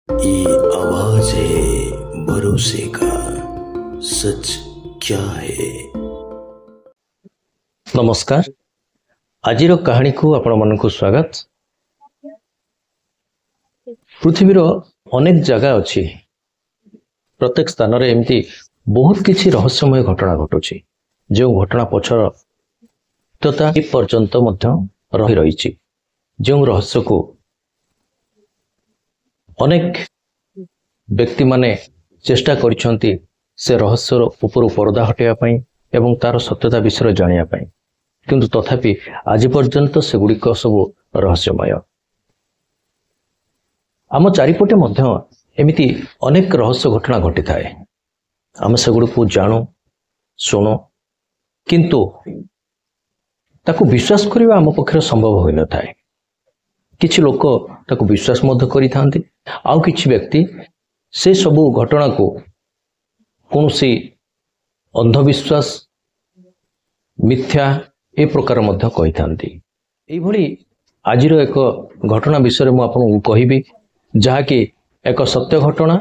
ये आवाज है भरोसे का, सच क्या है। नमस्कार। आज कहानी को आपण मन को स्वागत। पृथ्वीर अनेक जगह अच्छी, प्रत्येक स्थान रे एमती बहुत किछि रहस्यमय घटना घटुछि, जो घटना पछर तथा पर्यंत मध्य रही रही, जो रहस्य को अनेक व्यक्ति माने चेष्टा करिसेंती से रहस्यर ऊपर पर्दा हटाइबा पई एवं तार सत्यता विषय जानिया पई, किंतु तथापि आज पर्यंत सेगुड़िक सब रहस्यमय। आम चारिपटे मध्य एमिति अनेक रहस्य घटना घटी थाए। आम सेगुड़ को जानू शुणु, किंतु ताकू विश्वास करने आम पक्षर संभव हो न थाए। किछि लोक ताकू विश्वास मध्य करि थांती, आउ किछि व्यक्ति से सबु घटना को कौनसी अंधविश्वास मिथ्या ए प्रकार मध्य कहि थांती। एई भली आजिर एक घटना विषय मु आपन कहिबी, जहा कि एक सत्य घटना।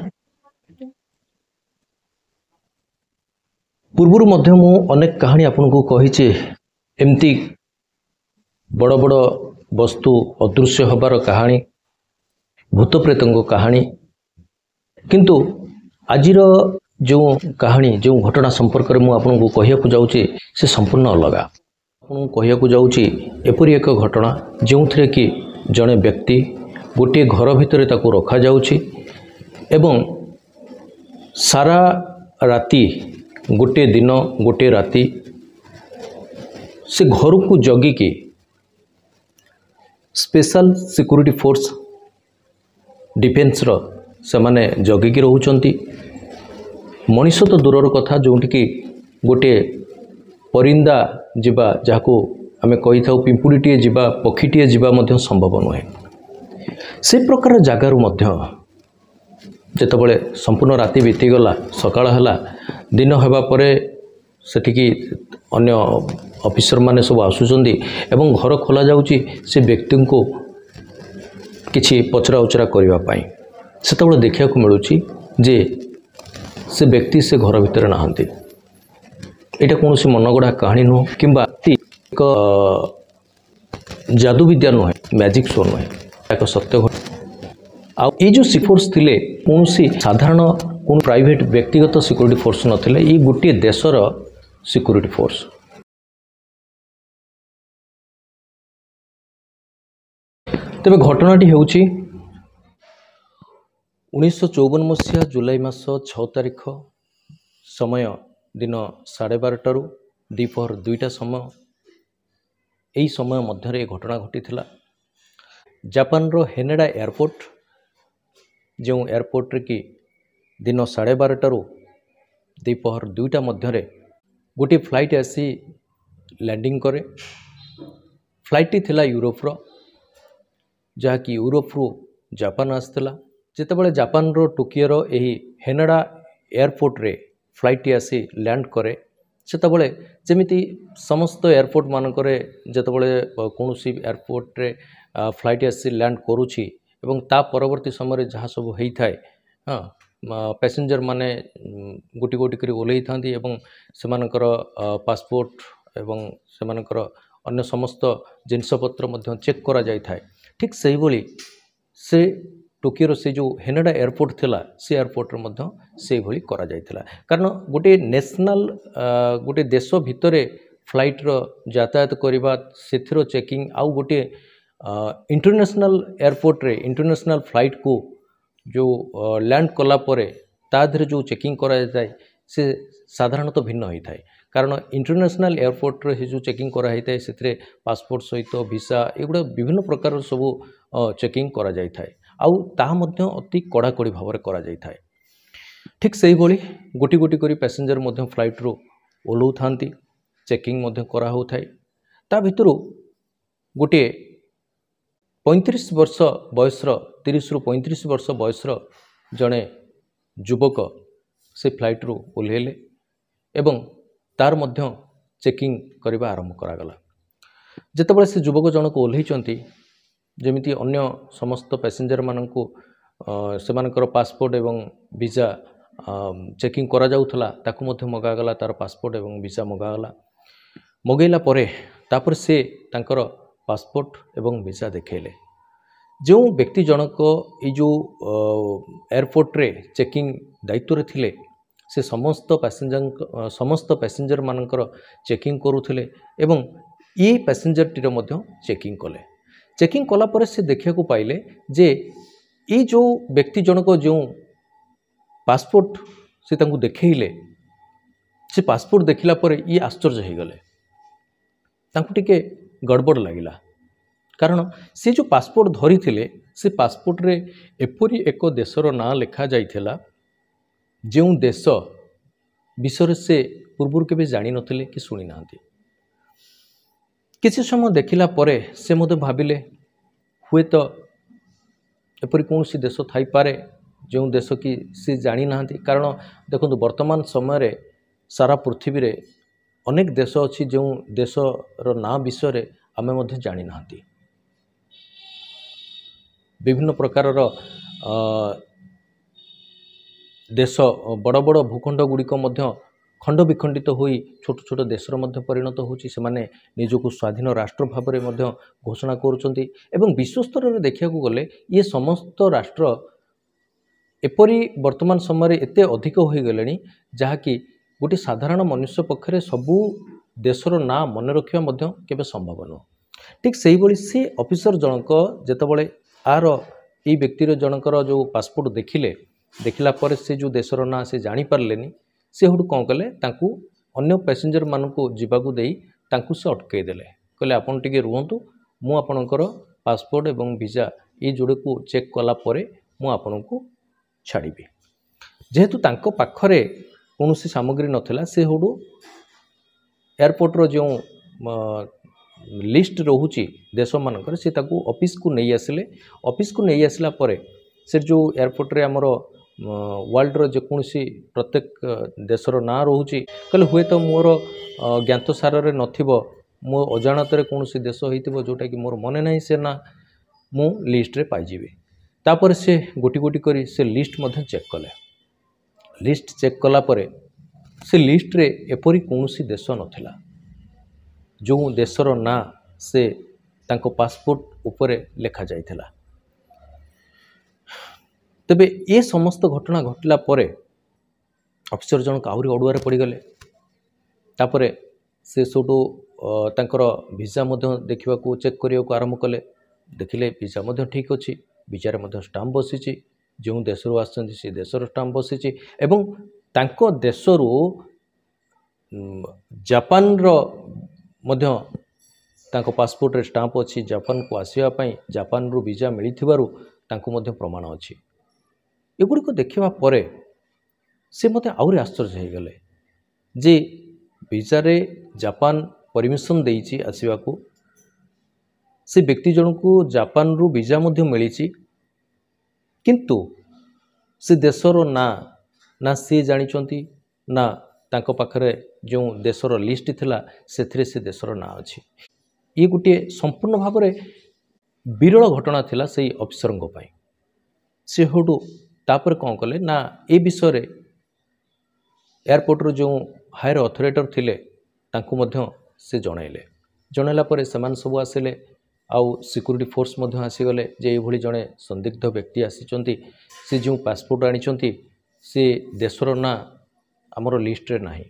पूर्व मध्य मु अनेक कहानी आपन को कहिचे, एमती बड़ बड़ वस्तु अदृश्य हबार कहानी, भूत प्रेतंग कहानी, किंतु आजिर जो कहानी जो घटना संपर्क में मुझे आपको कहूँ जाऊँगी से संपूर्ण अलग। आपको कहूँ जाऊँगी एपरी एक घटना जो थे कि जड़े व्यक्ति गोटे घर भितर ताकू रखा जाउछि एवं सारा राति गोटे दिन गोटे राति से घर को जगिकी स्पेशल सिक्योरिटी फोर्स डिफेन्स रो से माने जगिकी रहउचंती। मनीष तो दूरर कथा, जोटिकी गोटे परिंदा जीवा जहाको आमे कही था पिंपुड़ीटे जीवा पक्षीटे जीवा मध्य संभव नुहे, से प्रकार जगार मध्य जेतबले संपूर्ण राति बीतीगला, सकाळ हला, दिन होगा परे सेठिकी अन्य ऑफिसर माने सब आसुचंदी एवं घर खोला जाउची से व्यक्ति को किछि पचरा उचरा करबा पई। सेतबले देखिया को मिलुची जे से व्यक्ति से घर भितर नहांती। एटा कौन सी मनगढ़ा कहानी नुह किंबा एक जादू विद्या नुहे, मैजिक शो नुहे, एक सत्य घटना। ये जो सिक्योर्स थिले कौन सी साधारण कौन प्राइवेट व्यक्तिगत सिक्योरिटी फोर्स नथिले, ये गोटे देशर सिक्योरिटी फोर्स। तेबे घटनाटी हेउची 1954 मसीहा जुलाई मास 6 तारिख, समय दिन 12:30 रु दीपहर 2टा समय। यही समय मध्य घटना घटी थिला। जापान रो हेनेडा एयरपोर्ट, जो एयरपोर्ट रे कि दिन 12:30 रु दीपहर 2टा मध्य गोटे फ्लाइट आसी लैंडिंग करे। फ्लाइट थिला यूरोप रो, जहा कि यूरोप रु जापान आसला। जितेबाला जापान रो टोकियो रो एही हेनेडा एयरपोर्ट रे फ्लाइट आसी लैंड करे, सेतबले जेमिति समस्त एयरपोर्ट मानकरे जेतबले कोनोसी एयरपोर्ट रे फ्लाइट आसी लैंड करूची एवं ता परवर्ती समय जहाँ सब होई थाए, पैसेंजर माने गोटी गोटी करी ओल्लै थांती एवं सेमानकर पासपोर्ट एवं सेमानकर अन्य समस्त जिनसपत्र मध्य चेक करा जाय थाए। ठीक सही भली से टोकियो से जो हेनेडा एयरपोर्ट थिला, से एयरपोर्ट मध्य से भली करा जाय थिला। कारण गोटे नेशनल गोटे देश भितरे फ्लाइट रो यातायात करबा, सेथिरो चेकिंग, आउ गोटे इंटरनेशनल एयरपोर्ट रे इंटरनेशनल फ्लाइट को जो लैंड कला परे ताधरे जो चेकिंग करा जाय से साधारणतः भिन्न होई थाए। कारण इंटरनेशनल एयरपोर्ट रे जो चेकिंग करा होता है से पासपोर्ट सहित वीसा एगुड़ा विभिन्न प्रकार सब चेकिंग करा जाय थाए, आउ ताहा मध्य अति कड़ाकड़ी भाव में करा जाय थाए। ठीक सही भली गोटी गोटी करी पैसेंजर मध्य फ्लाइट रो ओल्हौ थांती, चेकिंग मध्य करा हो थाए। ता भितरु गोटे 35 वर्ष बयसर 30 रु 35 वर्ष बयसर जड़े युवक से फ्लाइट रो ओल्हेले एवं तार मध्य चेकिंग करबा आरंभ करागला। जेतेबेले से युवक जनक ओल्हैचंती, जेमिति अन्य समस्त पैसेंजर माननकु ସେମାନଙ୍କର ପାସପୋର୍ଟ ଏବଂ ଭିଜା ଚେକିଂ କରାଯାଉଥିଲା ତାକୁ ମଧ୍ୟ ମଗାଗଲା, ତା'ର ପାସପୋର୍ଟ ଏବଂ ଭିଜା ମଗାଗଲା। ମଗାଇଲା ପରେ ତାପରେ ସେ ତାଙ୍କର ପାସପୋର୍ଟ ଏବଂ ଭିଜା ଦେଖାଇଲେ। ଯେଉଁ ବ୍ୟକ୍ତି ଜଣକ ଏଇ ଯେଉଁ ଏୟାରପୋର୍ଟରେ ଚେକିଂ ଦାୟିତ୍ୱରେ ଥିଲେ ସେ ସମସ୍ତ ପ୍ୟାସେଞ୍ଜର ମାନଙ୍କର ଚେକିଂ କରୁଥିଲେ ଏବଂ ଏ ପ୍ୟାସେଞ୍ଜରଟିର ମଧ୍ୟ ଚେକିଂ କଲେ। ଚେକିଂ କଲା ପରେ ସେ ଦେଖିବାକୁ ପାଇଲେ ଯେ ଏଇ ଯେଉଁ ବ୍ୟକ୍ତି ଜଣକ ଯେଉଁ ପାସପୋର୍ଟ ସେ ତାଙ୍କୁ ଦେଖାଇଲେ, ସେ ପାସପୋର୍ଟ ଦେଖିଲା ପରେ ଇଏ ଆଶ୍ଚର୍ଯ୍ୟ ହୋଇଗଲେ। ତାଙ୍କୁ ଟିକେ ଗଡ଼ବଡ଼ ଲାଗିଲା, କାରଣ ସେ ଯେଉଁ ପାସପୋର୍ଟ ଧରିଥିଲେ ସେ ପାସପୋର୍ଟରେ ଏପରି ଏକ ଦେଶର ନାଁ ଲେଖାଯାଇଥିଲା ଯେଉଁ ଦେଶ ବିଷୟରେ ସେ ପୂର୍ବରୁ କେବେ ଜାଣିନଥିଲେ କି ଶୁଣି ନାହାନ୍ତି। କିଛି ସମୟ ଦେଖିଲା ପରେ ସେ ମଧ୍ୟ ଭାବିଲେ ହୁଏତ ଏପରି କୌଣସି ଦେଶ ଥାଇପାରେ ଯେଉଁ ଦେଶ କି ସେ ଜାଣିନାହାନ୍ତି। କାରଣ ଦେଖନ୍ତୁ ବର୍ତ୍ତମାନ ସମୟରେ ସାରା ପୃଥିବୀରେ ଅନେକ ଦେଶ ଅଛି ଯେଉଁ ଦେଶର ନାଁ ବିଷୟରେ ଆମେ ମଧ୍ୟ ଜାଣିନାହାନ୍ତି। ବିଭିନ୍ନ ପ୍ରକାରର ଦେଶ ବଡ଼ ବଡ଼ ଭୂଖଣ୍ଡ ଗୁଡ଼ିକ ମଧ୍ୟ ଖଣ୍ଡ ବିଖଣ୍ଡିତ ହୋଇ ଛୋଟ ଛୋଟ ଦେଶର ମଧ୍ୟ ପରିଣତ ହେଉଛି। ସେମାନେ ନିଜକୁ ସ୍ୱାଧୀନ ରାଷ୍ଟ୍ର ଭାବରେ ମଧ୍ୟ ଘୋଷଣା କରୁଛନ୍ତି ଏବଂ ବିଶ୍ୱସ୍ତରରେ ଦେଖିବାକୁ ଗଲେ ଇଏ ସମସ୍ତ ରାଷ୍ଟ୍ର ଏପରି ବର୍ତ୍ତମାନ ସମୟରେ ଏତେ ଅଧିକ ହୋଇଗଲେଣି ଯାହାକି ଗୋଟିଏ ସାଧାରଣ ମନୁଷ୍ୟ ପକ୍ଷରେ ସବୁ ଦେଶର ନାଁ ମନେ ରଖିବା ମଧ୍ୟ କେବେ ସମ୍ଭବ ନୁହେଁ। ଠିକ୍ ସେଇଭଳି ସେ ଅଫିସର ଜଣକ ଯେତେବେଳେ ଏଇ ବ୍ୟକ୍ତିର ଜଣଙ୍କର ଯେଉଁ ପାସପୋର୍ଟ ଦେଖିଲା ପରେ ସେ ଯେଉଁ ଦେଶର ନାଁ ସେ ଜାଣିପାରିଲେନି। ସେ ହେଠୁ କ'ଣ କଲେ, ତାଙ୍କୁ ଅନ୍ୟ ପ୍ୟାସେଞ୍ଜର ମାନଙ୍କୁ ଯିବାକୁ ଦେଇ ତାଙ୍କୁ ସେ ଅଟକାଇ ଦେଲେ। କହିଲେ ଆପଣ ଟିକେ ରୁହନ୍ତୁ, ମୁଁ ଆପଣଙ୍କର ପାସପୋର୍ଟ ଏବଂ ଭିଜା ଏଇ ଯୋଡ଼କୁ ଚେକ୍ କଲା ପରେ ମୁଁ ଆପଣଙ୍କୁ ଛାଡ଼ିବି। ଯେହେତୁ ତାଙ୍କ ପାଖରେ କୌଣସି ସାମଗ୍ରୀ ନଥିଲା ସେ ହେଠୁ ଏୟାରପୋର୍ଟର ଯେଉଁ ଲିଷ୍ଟ ରହୁଛି ଦେଶମାନଙ୍କରେ ସେ ତାକୁ ଅଫିସକୁ ନେଇ ଆସିଲେ। ଅଫିସକୁ ନେଇ ଆସିଲା ପରେ ସେ ଯେଉଁ ଏୟାରପୋର୍ଟରେ ଆମର ୱାର୍ଲଡର ଯେକୌଣସି ପ୍ରତ୍ୟେକ ଦେଶର ନାଁ ରହୁଛି, କହିଲେ ହୁଏତ ମୋର ଜ୍ଞାତସାରରେ ନଥିବ, ମୋ ଅଜାଣତରେ କୌଣସି ଦେଶ ହୋଇଥିବ ଯେଉଁଟାକି ମୋର ମନେ ନାହିଁ ସେ ନାଁ, ମୁଁ ଲିଷ୍ଟରେ ପାଇଯିବି। ତାପରେ ସେ ଗୋଟି ଗୋଟି କରି ସେ ଲିଷ୍ଟ ମଧ୍ୟ ଚେକ୍ କଲେ। ଲିଷ୍ଟ ଚେକ୍ କଲା ପରେ ସେ ଲିଷ୍ଟରେ ଏପରି କୌଣସି ଦେଶ ନଥିଲା ଯେଉଁ ଦେଶର ନାଁ ସେ ତାଙ୍କ ପାସପୋର୍ଟ ଉପରେ ଲେଖାଯାଇଥିଲା। ତେବେ ଏ ସମସ୍ତ ଘଟଣା ଘଟିଲା ପରେ ଅଫିସର ଜଣକ ଆହୁରି ଅଡ଼ୁଆରେ ପଡ଼ିଗଲେ। ତାପରେ ସେ ସବୁଠୁ ତାଙ୍କର ଭିସା ମଧ୍ୟ ଦେଖିବାକୁ ଚେକ୍ କରିବାକୁ ଆରମ୍ଭ କଲେ। ଦେଖିଲେ ଭିସା ମଧ୍ୟ ଠିକ୍ ଅଛି, ଭିସାରେ ମଧ୍ୟ ଷ୍ଟାମ୍ପ ବସିଛି, ଯେଉଁ ଦେଶରୁ ଆସିଛନ୍ତି ସେ ଦେଶର ଷ୍ଟାମ୍ପ ବସିଛି ଏବଂ ତାଙ୍କ ଦେଶରୁ ଜାପାନର ମଧ୍ୟ ତାଙ୍କ ପାସପୋର୍ଟରେ ଷ୍ଟାମ୍ପ ଅଛି। ଜାପାନକୁ ଆସିବା ପାଇଁ ଜାପାନରୁ ଭିସା ମିଳିଥିବାରୁ ତାଙ୍କୁ ମଧ୍ୟ ପ୍ରମାଣ ଅଛି। ଏଗୁଡ଼ିକ ଦେଖିବା ପରେ ସେ ମୋତେ ଆହୁରି ଆଶ୍ଚର୍ଯ୍ୟ ହୋଇଗଲେ ଯେ ଭିସାରେ ଜାପାନ ପରମିଶନ ଦେଇଛି ଆସିବାକୁ, ସେ ବ୍ୟକ୍ତି ଜଣକୁ ଜାପାନରୁ ଭିସା ମଧ୍ୟ ମିଳିଛି, କିନ୍ତୁ ସେ ଦେଶର ନା ସେ ଜାଣିଛନ୍ତି ନା ତାଙ୍କ ପାଖରେ ଯେଉଁ ଦେଶର ଲିଷ୍ଟ ଥିଲା ସେଥିରେ ସେ ଦେଶର ନାଁ ଅଛି। ଇଏ ଗୋଟିଏ ସମ୍ପୂର୍ଣ୍ଣ ଭାବରେ ବିରଳ ଘଟଣା ଥିଲା ସେଇ ଅଫିସରଙ୍କ ପାଇଁ। ସେ ହେଠୁ ତାପରେ କ'ଣ କଲେ ନା ଏ ବିଷୟରେ ଏୟାରପୋର୍ଟର ଯେଉଁ ହାୟର ଅଥରିଟି ଥିଲେ ତାଙ୍କୁ ମଧ୍ୟ ସେ ଜଣାଇଲା ପରେ ସେମାନେ ସବୁ ଆସିଲେ, ଆଉ ସିକ୍ୟୁରିଟି ଫୋର୍ସ ମଧ୍ୟ ଆସିଗଲେ ଯେ ଏଇଭଳି ଜଣେ ସନ୍ଦିଗ୍ଧ ବ୍ୟକ୍ତି ଆସିଛନ୍ତି, ସେ ଯେଉଁ ପାସପୋର୍ଟ ଆଣିଛନ୍ତି ସେ ଦେଶର ନାଁ ଆମର ଲିଷ୍ଟରେ ନାହିଁ।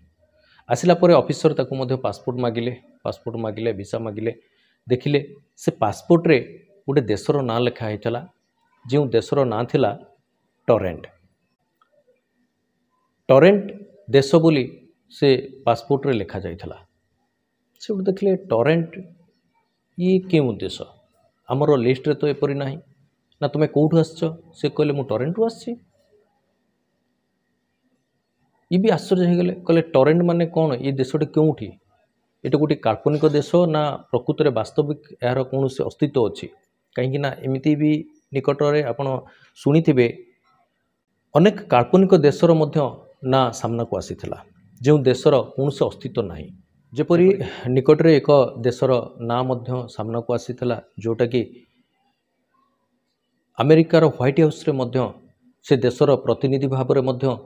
ଆସିଲା ପରେ ଅଫିସର ତାକୁ ମଧ୍ୟ ପାସପୋର୍ଟ ମାଗିଲେ, ଭିସା ମାଗିଲେ। ଦେଖିଲେ ସେ ପାସପୋର୍ଟରେ ଗୋଟେ ଦେଶର ନାଁ ଲେଖା ହେଇଥିଲା, ଯେଉଁ ଦେଶର ନାଁ ଥିଲା ଟରେଣ୍ଟ ଦେଶ ବୋଲି ସେ ପାସପୋର୍ଟରେ ଲେଖାଯାଇଥିଲା। ସେ ଗୋଟେ ଦେଖିଲେ ଟରେଣ୍ଟ ଇଏ କେଉଁ ଦେଶ, ଆମର ଲିଷ୍ଟରେ ତ ଏପରି ନାହିଁ, ନା ତୁମେ କେଉଁଠୁ ଆସିଛ? ସେ କହିଲେ ମୁଁ ଟରେଣ୍ଟରୁ ଆସିଛି। ଇଏ ବି ଆଶ୍ଚର୍ଯ୍ୟ ହୋଇଗଲେ, କହିଲେ ଟରେଣ୍ଟ ମାନେ କ'ଣ, ଏ ଦେଶଟି କେଉଁଠି? ଏଇଟା ଗୋଟିଏ କାଳ୍ପନିକ ଦେଶ ନା ପ୍ରକୃତରେ ବାସ୍ତବିକ ଏହାର କୌଣସି ଅସ୍ତିତ୍ୱ ଅଛି? କାହିଁକି ନା ଏମିତି ବି ନିକଟରେ ଆପଣ ଶୁଣିଥିବେ ଅନେକ କାଳ୍ପନିକ ଦେଶର ମଧ୍ୟ ନାଁ ସାମ୍ନାକୁ ଆସିଥିଲା ଯେଉଁ ଦେଶର କୌଣସି ଅସ୍ତିତ୍ୱ ନାହିଁ। ଯେପରି ନିକଟରେ ଏକ ଦେଶର ନାଁ ମଧ୍ୟ ସାମ୍ନାକୁ ଆସିଥିଲା ଯେଉଁଟାକି अमेरिकार व्हाइट हाउस रे मध्य से देशर प्रतिनिधि भाव में मध्य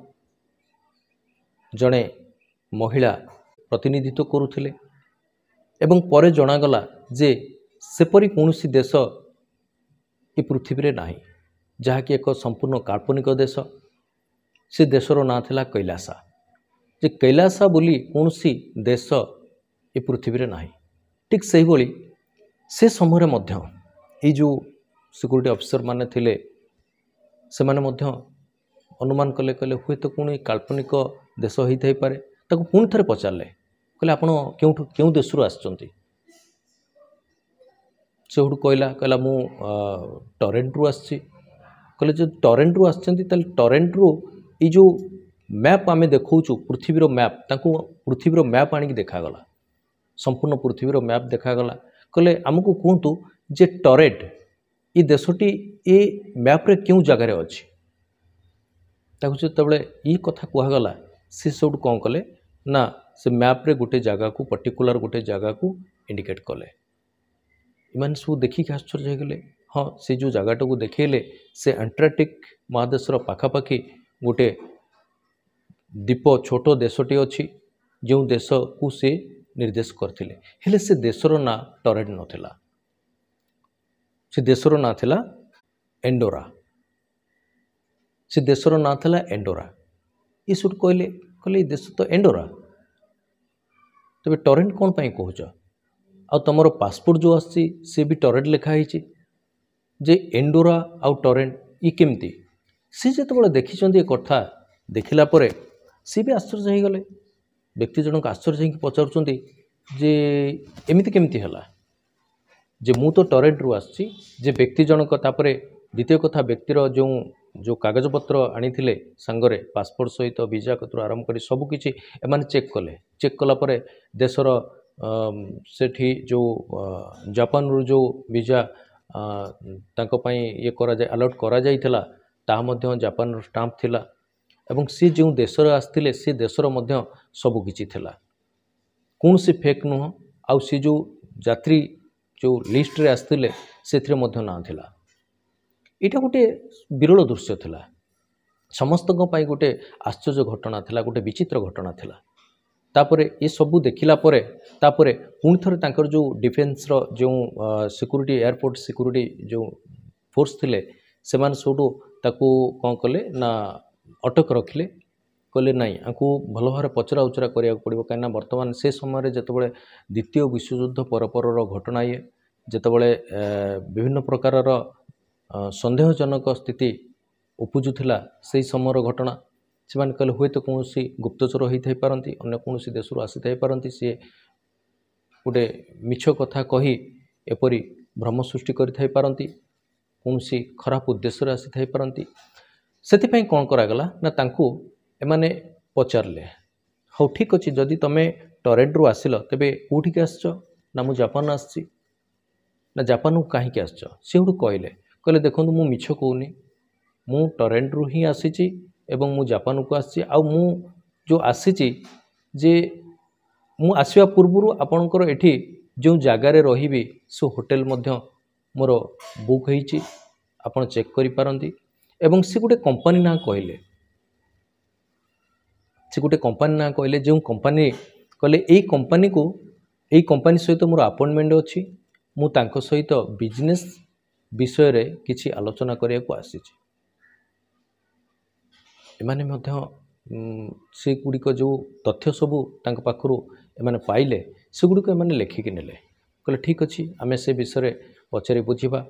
जड़े महिला प्रतिनिधित्व करुथिले एवं परे जनागला जे सेपरी कौन देश ये पृथ्वी रे नाही जहाँकि एक संपूर्ण काल्पनिक देश से देशर ना थिला कैलासा जे कैलासा बोली कौन देश ये पृथ्वी रे नाही। ठीक से ही भली से समय मध्य ये जो सिक्यूरिटी ऑफिसर माने थिले से माने मध्य अनुमान कले कले हुए तो कौन काल्पनिक देश होई पारे ताको पुणी थे पचारे कहले आपण क्यों देश आसचंती से कहला कहला मु टोरेंट रु आसी कहले जो टोरेंट रु आसचंती ताले टोरेंट रु ई जो मैप आमे देखौछु पृथ्वीर मैप ताको पृथ्वीर मैप आनिक देखागला संपूर्ण पृथ्वीर मैप देखागला कहले आमको कहतु जे टोरेंट ये देशटी ये मैप रे क्यों जगार अच्छी ताको जितेबाला ये कथा कहगला सी सब कौन कले ना से मैप रे गोटे जगह को पर्टिकुलर गोटे जगह को इंडिकेट कले इमान सब देखिक आश्चर्य हो गले। हाँ से जो जगटा को देखेले से अंटार्कटिक महादेशर पाखापाखि गोटे द्वीप छोट देशटी अच्छी जो देश को से निर्देश करते हेले से देशर ना टोरेंट नथिला से देशर ना थिला एंडोरा से देशर ना थिला एंडोरा ये सब कहले कहले देश तो एंडोरा तबे टोरेंट कौन पाई कहूच आ तुमर पासपोर्ट जो आसी से भी टोरेंट लिखाई जे एंडोरा आउ टोरेंट ये केमती सी जो देखी कथा देखला परे सी भी आश्चर्य हो गले व्यक्ति जनक आश्चर्य हो पचारुंट जे एमती केमती है जे मु तो टोरेंट रु आसी जे व्यक्ति जनक तापरे द्वितीय कथा व्यक्तिर जो जो कागजपत्र आनी सांगरे पासपोर्ट सहित वीजा कतु आरंभ कर सबकि एम चेक कले चेक कलापर देशर सेठी जो जापान रु जो वीजा ये करा जाय अलॉट करा जायथिला ता मध्य जापान रो स्टाम्प थिला एवं सी जो देशर आसथिले से देशर मध्य सबकि थिला कौन सी फेक नुह आउ सी जो यात्री जो लिस्ट रे आसथिले सेथिरे मध्य ना थिला एटा गोटे विरल दृश्य थिला समस्त गोटे आश्चर्य घटना थिला गोटे विचित्र घटना थिला तापरे ये सबू देखिला परे तापरे पुणी थरे तांकर जो डिफेन्स रो जो सिक्यूरिटी एयरपोर्ट सिक्यूरिटी जो फोर्स थिले सेमान सोडू ताकू कौन कले ना अटक रखिले कहले नाई आंकु भल भाव पचरा उचरा करिया पड़िबो काइना वर्तमान से समय जेतेबेले द्वितीय विश्वयुद्ध परपर घटना ये जेतेबेले विभिन्न प्रकार संदेहजनक स्थिति उपजुला से समय घटना से कहले हुए तो कौन गुप्तचर होता पारती अन्य कौन देश आसी पारती सी गोटे मिछ कथा कही एपरी भ्रम सृष्टि करि पारती कौन खराब उद्देश्य आसी पारती से कौन करागला ना तांकू एमाने पचारे हाँ ठीक अच्छे जदि तुम टोरेंट रु आसिल तेबे कौटिक आसच ना मु जापान आसी ना जापान को कहीं आसच सी कहले कहले देखो मु मिछ कहूनी मु टोरेंट रु ही आसी एवं मु जापान को आसी आ मु जो आसी जे मु आसवा पूर्व आपणकर एठी जो जगार रही सो होटेल मध्य मोर बुक होईची आपण चेक करि पारंती एवं से गोटे कंपनी ना कहले से गोटे कंपनी ना कहले जो कंपनी कहले एई कंपनी सहित मोर अपॉइंटमेंट अच्छी मु तांको सहित बिजनेस विषय रे किछि आलोचना करिया को आसी एमाने मध्य से गुड़िक जो तथ्य सबू तांको पाखरु एमाने पाइले से गुड़िक एमाने लेखिकी नेले कहले ठीक अच्छी आम से विषय पचारि बुझा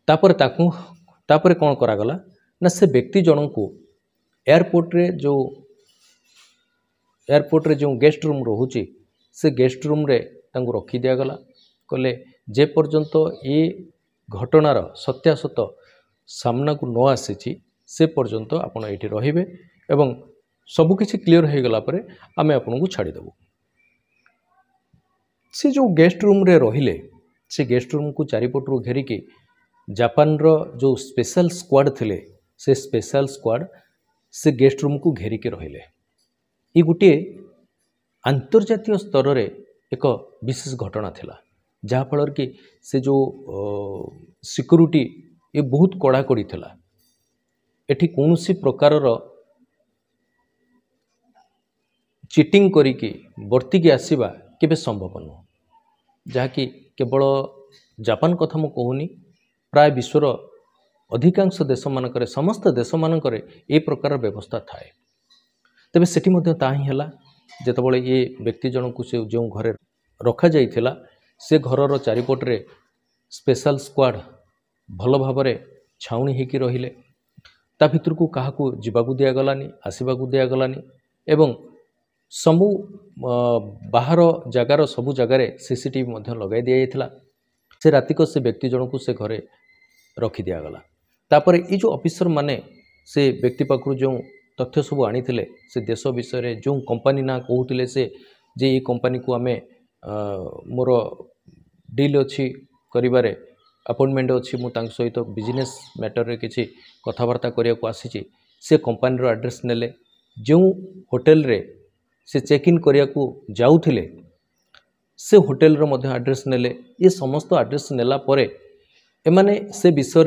तापर कौन करागला ना से व्यक्ति जन को एयरपोर्ट रे जो गेस्ट रूम रोचे से गेस्ट रूम रे तांको रखी दियागला कहले जे पर्यंत ये घटनार सत्यासत सामना को न आसी से पर्यंत आपण एठी रहिबे एवं सबकिछि क्लियर हो गला परे आमे आपन को छाड़ीदेबू से जो गेस्ट रूम रे रहिले से गेस्ट रूम को चारिपटरू घेरिकी जापान रो जो स्पेशल स्क्वाड थिले से स्पेशल स्क्वाड से गेस्ट रूम को घेरिकी रहिले ये गोटे अंतर्जातीय स्तर रे एक विशेष घटना थिला जहाँफल कि से जो सिक्यूरिटी ये बहुत कड़ाकड़ी थिला। एठी कौनसी प्रकारर चिटिंग करिकी वर्तिकी आसवा केबे संभव नुह, जहाँकि केवल जापान कथा मु कहूनी, प्राय विश्वर अधिकांश देश मानकरे समस्त देश मानकरे ए प्रकार व्यवस्था थाए। तेबे सेठी मध्य ता ही हला जेतबळे ये व्यक्ति जनकु से जो घरे रखा जाइथिला से घरर चारिपटरे स्पेशल स्क्वाड भल भावरे छाउणी हेकी रहिले। ता भितरकू काहाकू जिबाकू दिया गलानी, आसीबाकू दिया गलानी एवं सबु बाहर जगार सबु जगार सीसीटीवी मध्य लगाई दिया जाइथिला। से रातिक से व्यक्ति जनकू से घरे रखी दिया गला। तापर ये जो ऑफिसर माने से व्यक्ति पाखरु जो तथ्य सब आनीथिले से देश विषय जो कंपनी ना कहूतिले से जे ये कंपनी को आमे मोर डील अच्छी करिबारे अपॉइंटमेंट अच्छी मु तांक सहित बिजनेस मैटर रे किछि कथबार्ता करिया को आसीछि। से कंपनी रो एड्रेस नेले, जो होटल रे से चेक इन करिया को जाउथिले से होटल रो मध्य एड्रेस नेले। ये समस्त एड्रेस नेला परे एमाने से विषय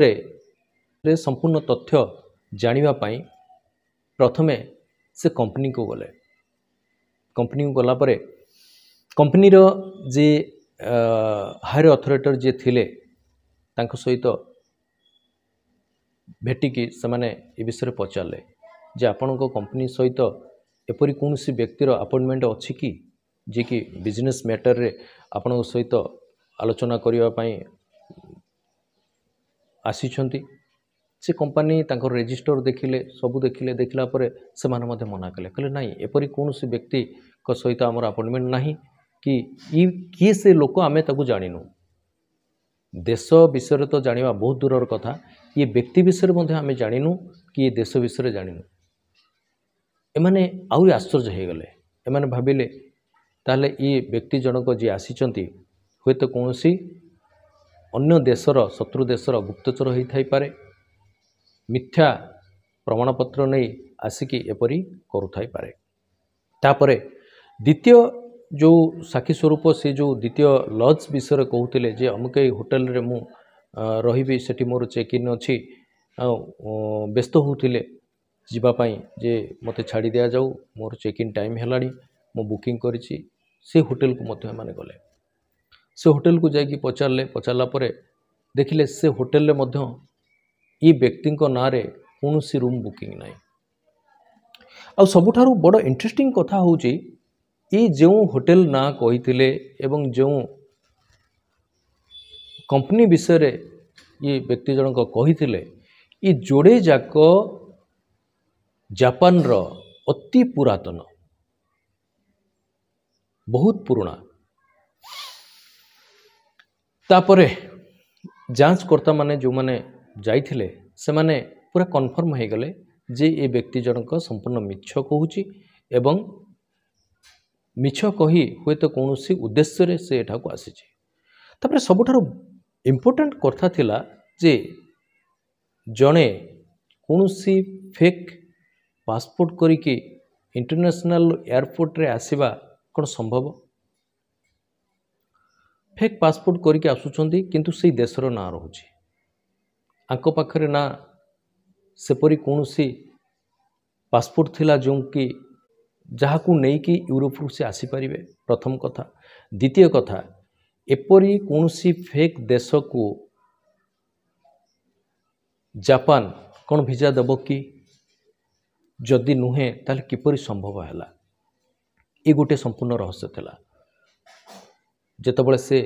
रे संपूर्ण तथ्य जानिबा पाई प्रथमे से कंपनी को गले। कंपनी को गला परे कंपनी रो जे हायर अथॉरिटी जे थिले तांको सहित भेटिकी से माने ए विषय पचारे जे आपण कंपनी सहित एपरी कौन सी व्यक्तिर अपॉइंटमेंट अच्छी कि जे कि बिजनेस मैटर रे आपण सहित आलोचना करिया पाई आसीछंती। से कंपनी तांको रजिस्टर देखिले, सबू देखिले, देखला परे से माने मध्य मना कले, कहले नहीं एपरी कौन सी व्यक्ति को सहित हमर अपॉइंटमेंट नहीं कि ई किए से लोक आमे ताकू जानिनु। देश विषय तो जानिबा बहुत दूरर कथा, ये व्यक्ति विषय मध्य आमे जानिनु कि ये देश विषय जानिनु। एमाने आउरी आश्चर्य हे गले। एमाने भाबिले ताले ये व्यक्ति जनक जे आसीचंती हुए तो कौनसी अन्य देशर शत्रु देशर गुप्तचर होई थाई पारे, मिथ्या प्रमाणपत्र नहीं आसिकी एपरी करुथाई पारे। तापरे द्वितीय जो साक्षी स्वरूप से जो द्वितीय लॉज विषय कहते जे अमुक होटेल रे मु रही सेठी मोर चेक इन अच्छी व्यस्त होते जीवाई जे मते छाड़ी दिया जाऊ, मोर चेक इन टाइम है मो बुकिंग करिछि। से होटेल को मते माने गले। से होटेल को जाकि पचारे, पचारा परे देखिले से होटेल रे मध्य ये व्यक्ति ना रे कौन सी रूम बुकिंग नहीं। आ सबुठारु बड़ इंटरेस्टिंग कथा होची ये जो होटेल ना कही एवं जो कंपनी विषय रे ये व्यक्ति जनक कही ये जोड़े जाक जापान रो अति पुरातन बहुत पुराना। तापरे जांचकर्ता माने जो माने जाइथिले से माने पूरा कन्फर्म हो गले जे ये व्यक्ति जनक संपूर्ण मिछ कहूची एवं मिछ कही हुए तो कौन सी उद्देश्य रे से एठा को आसी। तापरे सबुठारु इम्पोर्टेंट कथा थिला जे जणे कौन सी फेक पासपोर्ट करिके इंटरनेशनल एयरपोर्ट रे आसीबा कौन संभव। फेक पासपोर्ट करिके आसुचंती किंतु से देशर ना रहुची आंको पाखरे ना सेपरी कौन सी पासपोर्ट थिला जो कि जहाकू नहीं कि यूरोप से आसीपारे। प्रथम कथा। द्वितीय कथा एपरी कौन सी फेक देश को जापान कौन भिजा देव कि जदि नुहे ताले किपरि संभव है। ये गोटे संपूर्ण रहस्य थिला। जेतबळे से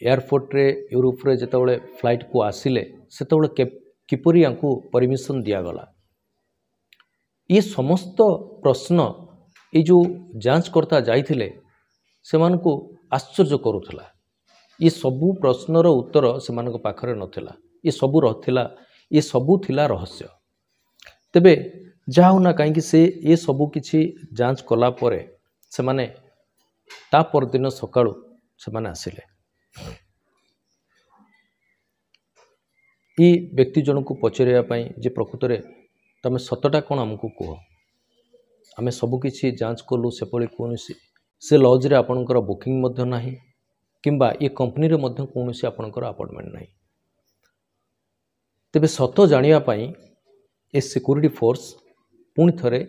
एयरपोर्ट रे यूरोप रे जेतबळे फ्लाइट को आसिले सेतबळे किपरि आंकु परमिशन दिया गला। ये समस्त प्रश्न ये जो जांचकर्ता जाइथिले सेमान को आश्चर्य करुथला। ये सबू प्रश्नर उत्तर सेमान को पाखरे नथिला। ये सबू रथिला, ये सबू थिला रहस्य। तेबे जाऊ ना कहीं से ये सबू किछि जांच कला परे से माने ता परदिन सकाळु से माने आसिले। ये व्यक्ति जन को पचरिया पाई जे प्रकृत रे तमे सतटा कोन हमकु कह, आमे सबु किछि जांच कलु सेपली कोनसी से लॉज रे आपनकर बुकिंग मध्य नाही किंबा ये कंपनी रे मध्य कोनसी आपनकर अपॉइंटमेंट नाही। ତେବେ ସତ ଜାଣିବା ପାଇଁ ଏ ସିକ୍ୟୁରିଟି ଫୋର୍ସ ପୁଣି ଥରେ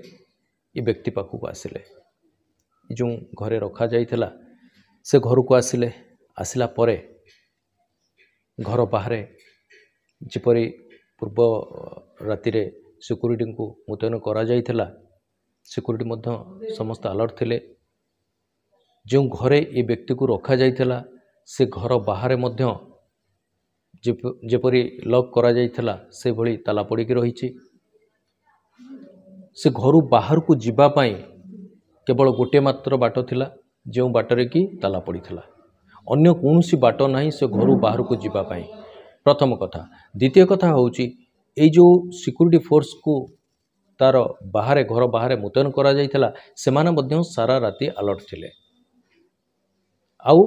ଏ ବ୍ୟକ୍ତି ପାଖକୁ ଆସିଲେ। ଯେଉଁ ଘରେ ରଖାଯାଇଥିଲା ସେ ଘରକୁ ଆସିଲେ। ଆସିଲା ପରେ ଘର ବାହାରେ ଯେପରି ପୂର୍ବ ରାତିରେ ସିକ୍ୟୁରିଟିଙ୍କୁ ମୁତୟନ କରାଯାଇଥିଲା, ସିକ୍ୟୁରିଟି ମଧ୍ୟ ସମସ୍ତେ ଆଲର୍ଟ ଥିଲେ। ଯେଉଁ ଘରେ ଏ ବ୍ୟକ୍ତିକୁ ରଖାଯାଇଥିଲା ସେ ଘର ବାହାରେ ମଧ୍ୟ ଯେପରି ଲକ୍ କରାଯାଇଥିଲା ସେଭଳି ତାଲା ପଡ଼ିକି ରହିଛି। ସେ ଘରୁ ବାହାରକୁ ଯିବା ପାଇଁ କେବଳ ଗୋଟିଏ ମାତ୍ର ବାଟ ଥିଲା, ଯେଉଁ ବାଟରେ କି ତାଲା ପଡ଼ିଥିଲା। ଅନ୍ୟ କୌଣସି ବାଟ ନାହିଁ ସେ ଘରୁ ବାହାରକୁ ଯିବା ପାଇଁ। ପ୍ରଥମ କଥା। ଦ୍ୱିତୀୟ କଥା ହେଉଛି ଏଇ ଯେଉଁ ସିକ୍ୟୁରିଟି ଫୋର୍ସକୁ ତାର ବାହାରେ ଘର ବାହାରେ ମୁତୟନ କରାଯାଇଥିଲା ସେମାନେ ମଧ୍ୟ ସାରା ରାତି ଆଲର୍ଟ ଥିଲେ। ଆଉ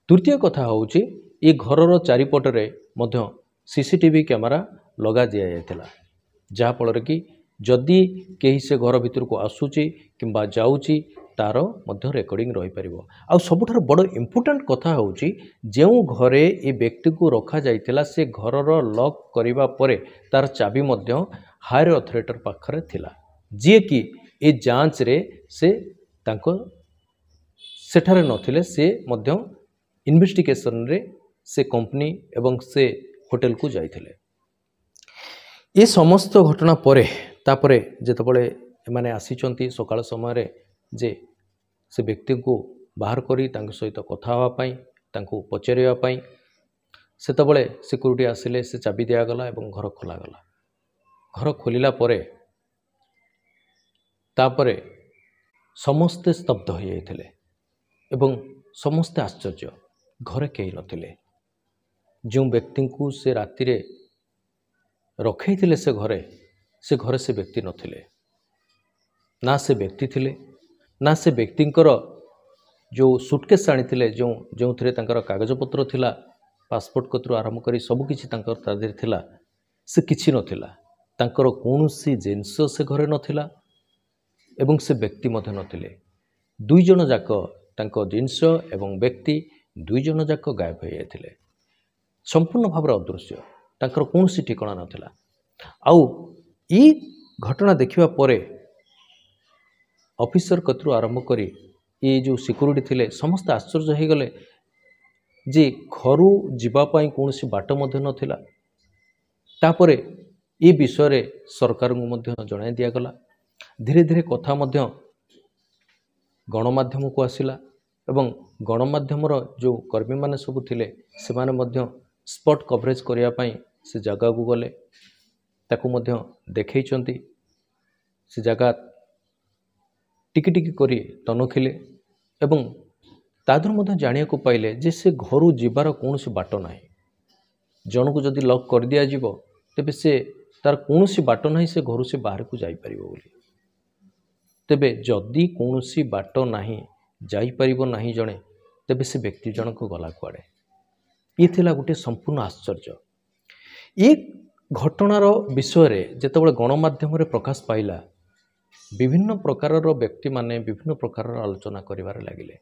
ତୃତୀୟ କଥା ହେଉଛି ଏ ଘରର ଚାରିପଟରେ ମଧ୍ୟ CCTV କ୍ୟାମେରା ଲଗା ଦିଆଯାଇଥିଲା, ଯାହାଫଳରେ କି ଯଦି କେହି ସେ ଘର ଭିତରକୁ ଆସୁଛି କିମ୍ବା ଯାଉଛି ତାର ମଧ୍ୟ ରେକର୍ଡ଼ିଂ ରହିପାରିବ। ଆଉ ସବୁଠାରୁ ବଡ଼ ଇମ୍ପୋର୍ଟାଣ୍ଟ କଥା ହେଉଛି ଯେଉଁ ଘରେ ଏ ବ୍ୟକ୍ତିକୁ ରଖାଯାଇଥିଲା ସେ ଘରର ଲକ୍ କରିବା ପରେ ତାର ଚାବି ମଧ୍ୟ ହାୟର ଅଥରିଟି ପାଖରେ ଥିଲା, ଯିଏକି ଏ ଯାଞ୍ଚରେ ସେ ତାଙ୍କ ସେଠାରେ ନଥିଲେ। ସେ ମଧ୍ୟ ଇନଭେଷ୍ଟିଗେସନରେ ସେ କମ୍ପାନୀ ଏବଂ ସେ ହୋଟେଲକୁ ଯାଇଥିଲେ। ଏ ସମସ୍ତ ଘଟଣା ପରେ ତାପରେ ଯେତେବେଳେ ଏମାନେ ଆସିଛନ୍ତି ସକାଳ ସମୟରେ ଯେ ସେ ବ୍ୟକ୍ତିଙ୍କୁ ବାହାର କରି ତାଙ୍କ ସହିତ କଥା ହେବା ପାଇଁ, ତାଙ୍କୁ ପଚାରିବା ପାଇଁ, ସେତେବେଳେ ସିକ୍ୟୁରିଟି ଆସିଲେ, ସେ ଚାବି ଦିଆଗଲା ଏବଂ ଘର ଖୋଲାଗଲା। ଘର ଖୋଲିଲା ପରେ ତାପରେ ସମସ୍ତେ ସ୍ତବ୍ଧ ହୋଇଯାଇଥିଲେ ଏବଂ ସମସ୍ତେ ଆଶ୍ଚର୍ଯ୍ୟ, ଘରେ କେହି ନଥିଲେ। ଯେଉଁ ବ୍ୟକ୍ତିଙ୍କୁ ସେ ରାତିରେ ରଖାଇଥିଲେ ସେ ଘରେ ସେ ବ୍ୟକ୍ତି ନଥିଲେ। ନା ସେ ବ୍ୟକ୍ତି ଥିଲେ, ନା ସେ ବ୍ୟକ୍ତିଙ୍କର ଯେଉଁ ସୁଟକେସ୍ ଆଣିଥିଲେ, ଯେଉଁଥିରେ ତାଙ୍କର କାଗଜପତ୍ର ଥିଲା, ପାସପୋର୍ଟ କତରୁ ଆରମ୍ଭ କରି ସବୁକିଛି ତାଙ୍କର ତା ଦେହରେ ଥିଲା, ସେ କିଛି ନଥିଲା। ତାଙ୍କର କୌଣସି ଜିନିଷ ସେ ଘରେ ନଥିଲା ଏବଂ ସେ ବ୍ୟକ୍ତି ମଧ୍ୟ ନଥିଲେ। ଦୁଇ ଜଣ ଯାକ ତାଙ୍କ ଜିନିଷ ଏବଂ ବ୍ୟକ୍ତି ଦୁଇ ଜଣ ଯାକ ଗାୟବ ହୋଇଯାଇଥିଲେ, ସମ୍ପୂର୍ଣ୍ଣ ଭାବରେ ଅଦୃଶ୍ୟ। ତାଙ୍କର କୌଣସି ଠିକଣା ନଥିଲା। ଆଉ ଏଇ ଘଟଣା ଦେଖିବା ପରେ ଅଫିସର କତରୁ ଆରମ୍ଭ କରି ଏ ଯେଉଁ ସିକ୍ୟୁରିଟି ଥିଲେ ସମସ୍ତେ ଆଶ୍ଚର୍ଯ୍ୟ ହୋଇଗଲେ ଯେ ଘରୁ ଯିବା ପାଇଁ କୌଣସି ବାଟ ମଧ୍ୟ ନଥିଲା। ତାପରେ ଏ ବିଷୟରେ ସରକାରଙ୍କୁ ମଧ୍ୟ ଜଣାଇ ଦିଆଗଲା। ଧୀରେ ଧୀରେ କଥା ମଧ୍ୟ ଗଣମାଧ୍ୟମକୁ ଆସିଲା ଏବଂ ଗଣମାଧ୍ୟମର ଯେଉଁ କର୍ମୀମାନେ ସବୁ ଥିଲେ ସେମାନେ ମଧ୍ୟ ସ୍ପଟ୍ କଭରେଜ କରିବା ପାଇଁ ସେ ଜାଗାକୁ ଗଲେ, ତାକୁ ମଧ୍ୟ ଦେଖେଇଛନ୍ତି। ସେ ଜାଗା ଟିକି ଟିକି କରି ତନଖିଲେ ଏବଂ ତା ଦେହରୁ ମଧ୍ୟ ଜାଣିବାକୁ ପାଇଲେ ଯେ ସେ ଘରୁ ଯିବାର କୌଣସି ବାଟ ନାହିଁ। ଜଣକୁ ଯଦି ଲକ୍ କରିଦିଆଯିବ ତେବେ ସେ ତାର କୌଣସି ବାଟ ନାହିଁ ସେ ଘରୁ ସେ ବାହାରକୁ ଯାଇପାରିବ ବୋଲି। ତେବେ ଯଦି କୌଣସି ବାଟ ନାହିଁ, ଯାଇପାରିବ ନାହିଁ ଜଣେ, ତେବେ ସେ ବ୍ୟକ୍ତି ଜଣକ ଗଲା କୁଆଡ଼େ? ଇଏ ଥିଲା ଗୋଟିଏ ସମ୍ପୂର୍ଣ୍ଣ ଆଶ୍ଚର୍ଯ୍ୟ। ଏ ଘଟଣାର ବିଷୟରେ ଯେତେବେଳେ ଗଣମାଧ୍ୟମରେ ପ୍ରକାଶ ପାଇଲା, ବିଭିନ୍ନ ପ୍ରକାରର ବ୍ୟକ୍ତିମାନେ ବିଭିନ୍ନ ପ୍ରକାରର ଆଲୋଚନା କରିବାରେ ଲାଗିଲେ।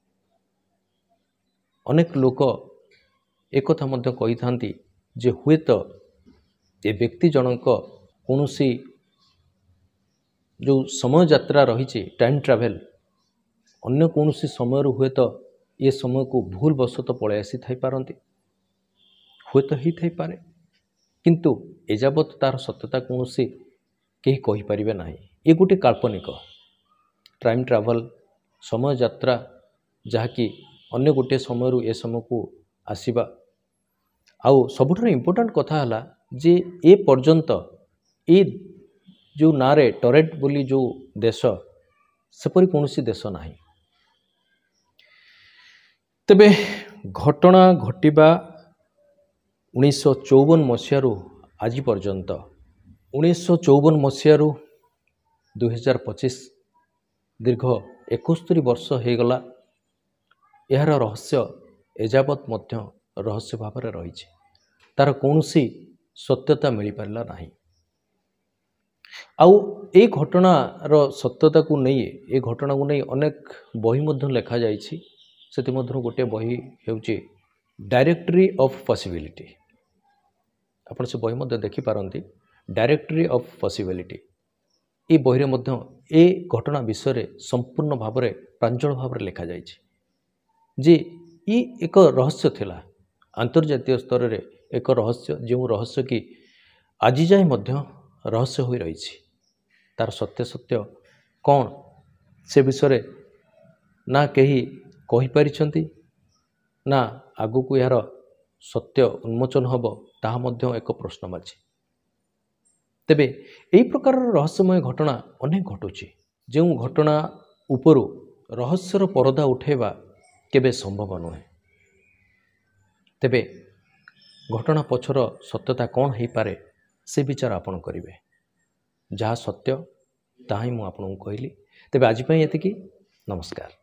ଅନେକ ଲୋକ ଏକଥା ମଧ୍ୟ କହିଥାନ୍ତି ଯେ ହୁଏତ ଏ ବ୍ୟକ୍ତି ଜଣଙ୍କ କୌଣସି ଯେଉଁ ସମୟ ଯାତ୍ରା ରହିଛି, ଟାଇମ୍ ଟ୍ରାଭେଲ୍, ଅନ୍ୟ କୌଣସି ସମୟରୁ ହୁଏତ ଏ ସମୟକୁ ଭୁଲ ବଶତଃ ପଳାଇ ଆସିଥାଇପାରନ୍ତି, ହୁଏତ ହେଇଥାଇପାରେ। କିନ୍ତୁ ଏଯାବତ ତାର ସତ୍ୟତା କୌଣସି କେହି କହିପାରିବେ ନାହିଁ। ଏ ଗୋଟିଏ କାଳ୍ପନିକ ଟାଇମ୍ ଟ୍ରାଭେଲ୍, ସମୟ ଯାତ୍ରା, ଯାହାକି ଅନ୍ୟ ଗୋଟିଏ ସମୟରୁ ଏ ସମୟକୁ ଆସିବା। ଆଉ ସବୁଠାରୁ ଇମ୍ପୋର୍ଟାଣ୍ଟ କଥା ହେଲା ଯେ ଏ ପର୍ଯ୍ୟନ୍ତ ଏ ଯେଉଁ ନାଁରେ ଟରେଣ୍ଟ ବୋଲି ଯେଉଁ ଦେଶ, ସେପରି କୌଣସି ଦେଶ ନାହିଁ। ତେବେ ଘଟଣା ଘଟିବା 1954 ମସିହାରୁ ଆଜି ପର୍ଯ୍ୟନ୍ତ, 1954 ମସିହାରୁ 2025 ଦୀର୍ଘ 71 ବର୍ଷ ହୋଇଗଲା। ଏହାର ରହସ୍ୟ ଏଯାବତ୍ ମଧ୍ୟ ରହସ୍ୟ ଭାବରେ ରହିଛି। ତାର କୌଣସି ସତ୍ୟତା ମିଳିପାରିଲା ନାହିଁ। ଆଉ এই ଘଟଣାର ସତ୍ୟତାକୁ ନେଇ, ଏ ଘଟଣାକୁ ନେଇ ଅନେକ ବହି ମଧ୍ୟ ଲେଖାଯାଇଛି। ସେଥିମଧ୍ୟରୁ ଗୋଟିଏ ବହି ହେଉଛି ଡାଇରେକ୍ଟରୀ ଅଫ୍ ପସିବିଲିଟି। ଆପଣ ସେ ବହି ମଧ୍ୟ ଦେଖିପାରନ୍ତି, ଡାଇରେକ୍ଟୋରୀ ଅଫ୍ ପସିବିଲିଟି। ଏ ବହିରେ ମଧ୍ୟ ଏ ଘଟଣା ବିଷୟରେ ସମ୍ପୂର୍ଣ୍ଣ ଭାବରେ ପ୍ରାଞ୍ଜଳ ଭାବରେ ଲେଖାଯାଇଛି ଯେ ଇ ଏକ ରହସ୍ୟ ଥିଲା, ଆନ୍ତର୍ଜାତୀୟ ସ୍ତରରେ ଏକ ରହସ୍ୟ, ଯେଉଁ ରହସ୍ୟ କି ଆଜି ଯାଏ ମଧ୍ୟ ରହସ୍ୟ ହୋଇ ରହିଛି। ତାର ସତ୍ୟାସତ୍ୟ କ'ଣ ସେ ବିଷୟରେ ନା କେହି କହିପାରିଛନ୍ତି, ନା ଆଗକୁ ଏହାର ସତ୍ୟ ଉନ୍ମୋଚନ ହେବ, ତାହା ମଧ୍ୟ ଏକ ପ୍ରଶ୍ନବାଚୀ। ତେବେ ଏହି ପ୍ରକାରର ରହସ୍ୟମୟ ଘଟଣା ଅନେକ ଘଟୁଛି, ଯେଉଁ ଘଟଣା ଉପରୁ ରହସ୍ୟର ପରଦା ଉଠାଇବା କେବେ ସମ୍ଭବ ନୁହେଁ। ତେବେ ଘଟଣା ପଛର ସତ୍ୟତା କ'ଣ ହେଇପାରେ ସେ ବିଚାର ଆପଣ କରିବେ। ଯାହା ସତ୍ୟ ତାହା ହିଁ ମୁଁ ଆପଣଙ୍କୁ କହିଲି। ତେବେ ଆଜି ପାଇଁ ଏତିକି। ନମସ୍କାର।